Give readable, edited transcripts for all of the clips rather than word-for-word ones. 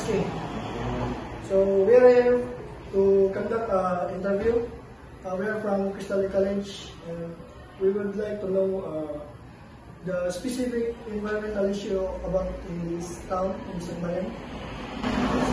SK. So we are here to conduct an interview. We are from Crystal College, and we would like to know the specific environmental issue about in this town, in Sugbayan.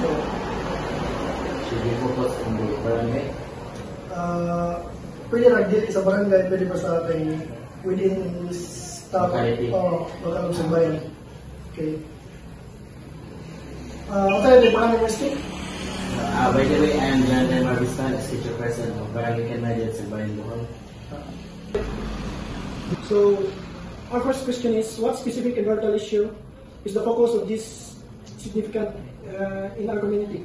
So, should we focus on the barangay? Pwede nag-deal sa barangay, pwede pa sa ating within this town, local of Sugbayan. Okay. Okay, may barangay mistake? By the way, I am John Marvistan, as teacher person of Barangay Canadian Sugbayan, Bohol. So, our first question is, what specific environmental issue is the focus of this significant in our community?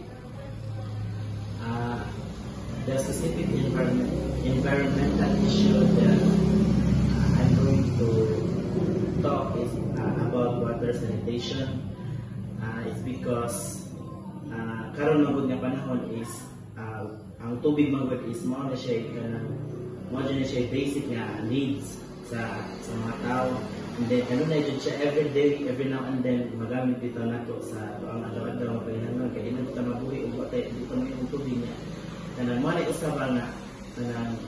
The specific environmental issue that I'm going to talk is about water sanitation. It's because karon magud nga panahon is ang tubig magud is mao na siya basic nga needs sa mga tao. And then ano na jud siya every day, every now and then magamit bitaw nato sa ang adlaw-adlaw nga panahon kay ina kita mabuhi ug watay dito may tubig niya. Kanang mo na usaba nga kanang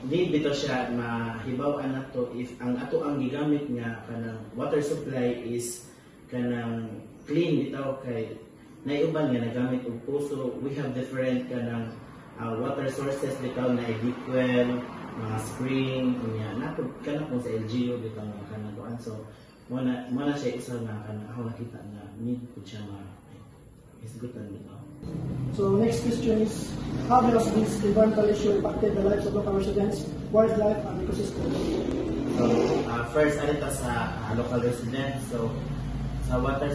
need bitaw siya mahibaw-an nato if ang ato ang gigamit nga kanang water supply is kanang clean bitaw kay naiuban nga nagamit og puso. We have different kanang water sources bitaw na deep well, mga spring, unya napod kana kung sa LGU bitaw nga kanang kuan. So mo na siya isa nga kanang ako nakita nga need pud siya isgutan bitaw. So next question is, how has this environmental issue impacted the lives of local residents, wildlife, and ecosystem? So first alita sa local residents. So sa water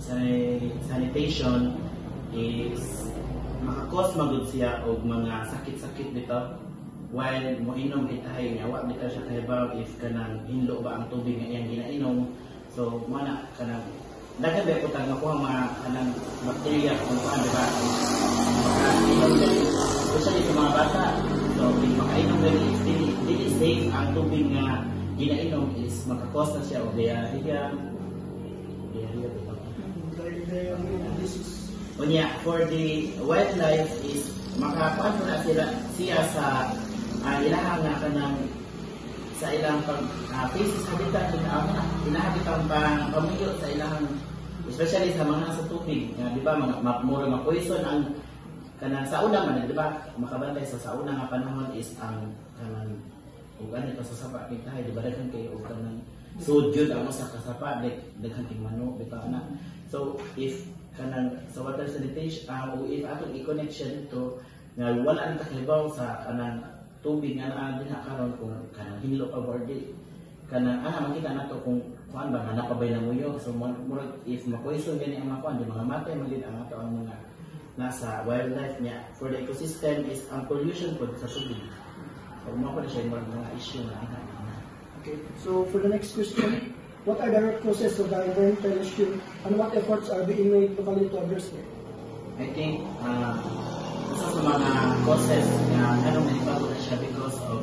sanitation is makakos magud siya og mga sakit-sakit bitaw while moinom itahay nga wa bitaw siya kahibaw if kanang hinlo ba ang tubig nga iyang ginainom. So mo na kanang daghan ba ko tang makuha mga kanang bakterya kung paano diba makainom din usually sa mga bata. So if makainom din dili safe ang tubig nga ginainom is makakos na siya og diarrhea. Unya, for the wildlife is makakuan na siya sa ilahang nga kanang sa ilang places habitat inahabitan pang pamuyo sa ilang especially sa mga sa tubig di ba mga mura nga poison ang kanang sa una man di ba makabantay sa una nga panahon is ang kanang ug ani pa sa sapa kita di ba daghan kay ug kanang sodium ang usa ka sapa daghan kay manok bitaw na. So if kanang sa water sanitation o if atong i-connect siya dito nga wala ang kahibaw sa kanang tubig nga naa dinha karon kung kanang hinlo pa bordi kanang makita nato kung kuan ba nga napabay na muyo. So murag if mapoison gani ang mga kuan di mga matay magid ang ato ang mga nasa wildlife niya. For the ecosystem is ang pollution pod sa tubig. So mo pa siya mga issue na Okay. So for the next question, what are the root causes of the environmental issue and what efforts are being made locally to address them? I think isa sa mga causes na manipulato na siya because of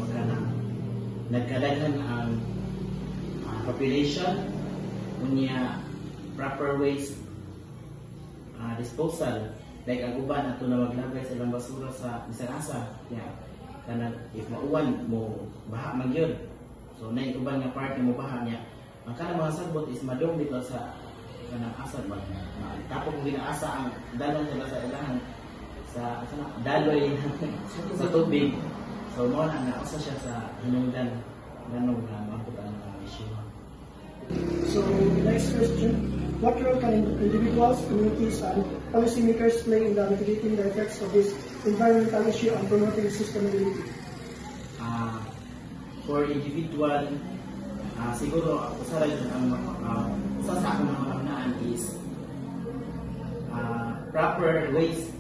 nagkadaghan ang population, unya proper waste disposal. Like ang uban ato na maglagay sa ilang basura sa bisan asa. Kanang if mauwan mo baha man gyud. So nay uban nga part mo baha niya. Ang kanang mga sagbot is madong dito sa kanang asad ba. Tapos kung ginaasa ang dalon sila sa ilahan sa daloy sa tubig. So mo na usa siya sa hinungdan ganong nga mapud ang issue. So next question, what role can individuals, communities, and policymakers play in mitigating the effects of this environmental issue and promoting sustainability? For individual, siguro usa ra yun ang usa sa akong mga pangnaan is proper waste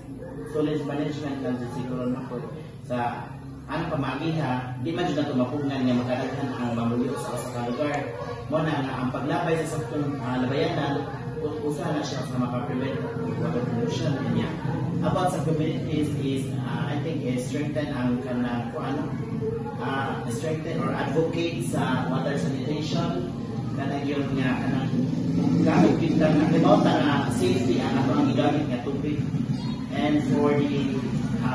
storage management lang siguro nako sa ang pamagiha di man jud nato mapugnan nga makadaghan ang mamuyo sa usa ka lugar. Mo na nga ang paglabay sa saktong labayanan usa na siya sa makaprevent water pollution niya. About sa communities is I think strengthen ang kanang strengthen or advocate sa water sanitation kanang yun nga kanang gamit kita na kibawta na safety ang ato ang gigamit nga tubig. And for the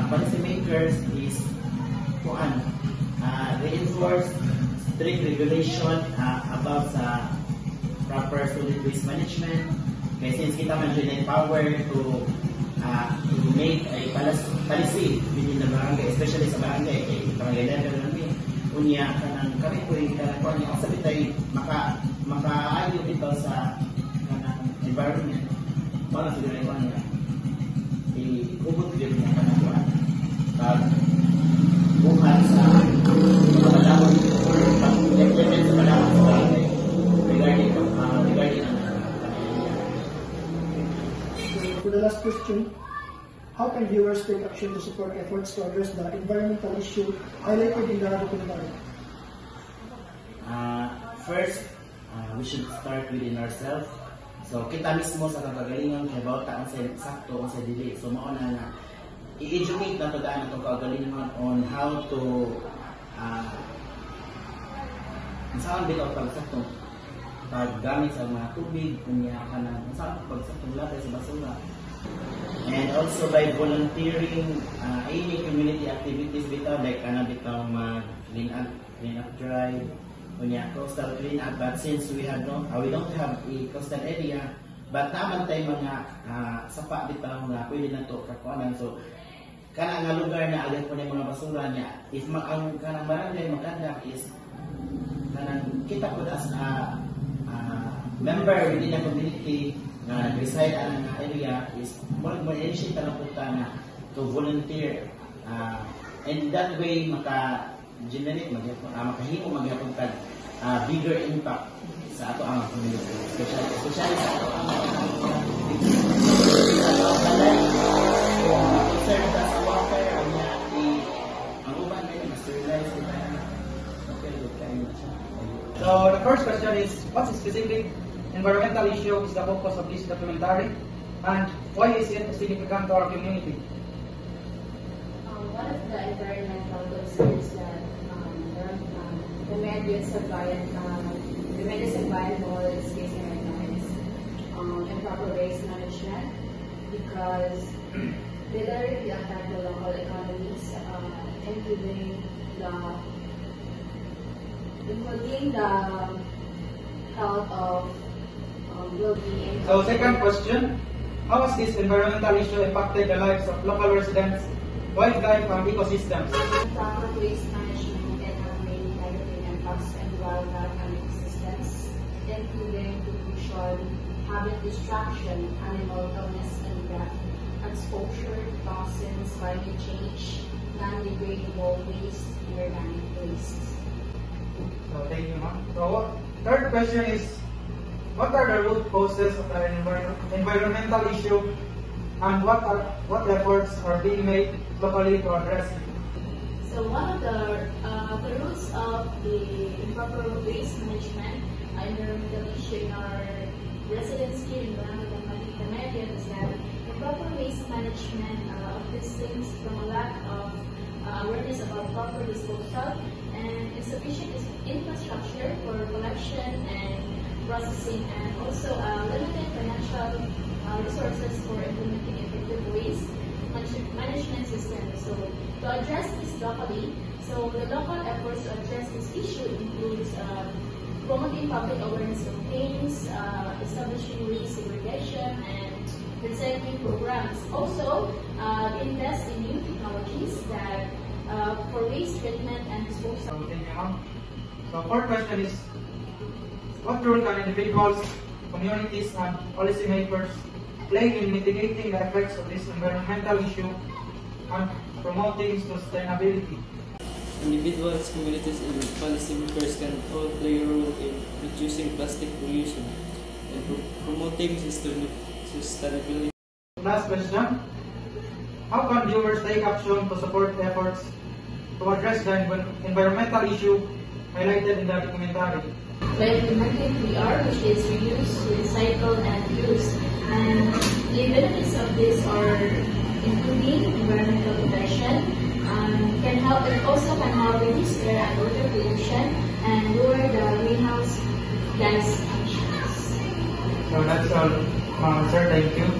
policymakers is reinforce strict regulation about sa proper solid waste management. Kaya since kita man siya power to make a policy within the barangay, especially sa barangay, kaya barangay level namin, unya kanang kami po yung kanang niya, kasi tayo makaayo dito sa kanang environment, para sa ganito niya, i-ubot din niya kanang kuhan, pag-buhat sa pagkakalaman or pag-implement sa pagkakalaman sa barangay regarding ang For the last question, how can viewers take action to support efforts to address the environmental issue highlighted in the documentary? First, we should start within ourselves. So, kita mismo sa kagalingan about ang sakto, ang sa dili. So, mauna na i-educate na ito daan itong kagalingan on how to saan bitaw pagsakto paggamit sa mga tubig, kunya ka na saan pagsaktong latay sa basura. And also by volunteering any community activities bitaw, like bitaw mag-clean up drive, kunya coastal clean up. But since we don't have a coastal area, but naman tayo mga sapa bitaw na pwede na ito kakuanan. So kana nga lugar na agad po na mga basura niya, if ang kanang barangay maganda is kanang kita po as member within the community na nag-reside ang area is more initiate na po na to volunteer, and that way maka-generate, makahimo maghapon tag bigger impact sa ato ang community, especially sa ato ang concerned sa water ang uban ay ma-sterilize kita. So the first question is, what specific environmental issue is the focus of this documentary, and why is it significant to our community? One of the environmental concerns that the Medias Environmental is facing right now is improper waste management, because they directly affect the local economies, including the health of well-being. So second question, how has this environmental issue impacted the lives of local residents, wildlife and ecosystems? Proper waste management can have many negative impacts on wildlife and ecosystems, including pollution, habit destruction, animal illness and death, exposure to toxins, climate change, non-degradable waste, and organic waste. So thank you, ma'am. So third question is, what are the root causes of the environmental issue, and what efforts are being made locally to address it? So one of the roots of the improper waste management, environmental issue in our residents here in Barangay is that improper waste management of these things from a lack of awareness about proper disposal and insufficient infrastructure for collection and processing, and also limited financial resources for implementing effective waste management systems. So to address this locally, so the local efforts to address this issue includes promoting public awareness campaigns, establishing waste segregation and recycling programs. Also, invest in new technologies that for waste treatment and disposal. So thank you, ma'am. So fourth question is, what role can individuals, communities, and policymakers play in mitigating the effects of this environmental issue and promoting sustainability? Individuals, communities, and policymakers can all play a role in reducing plastic pollution and promoting sustainability. Last question. How can viewers take action to support efforts to address the environmental issue highlighted in the documentary? By implementing VR, which is reuse, recycle, and reuse. And the benefits of this are including environmental protection, it also can help reduce air and water pollution and lower the greenhouse gas emissions. So that's all, sir. Thank you.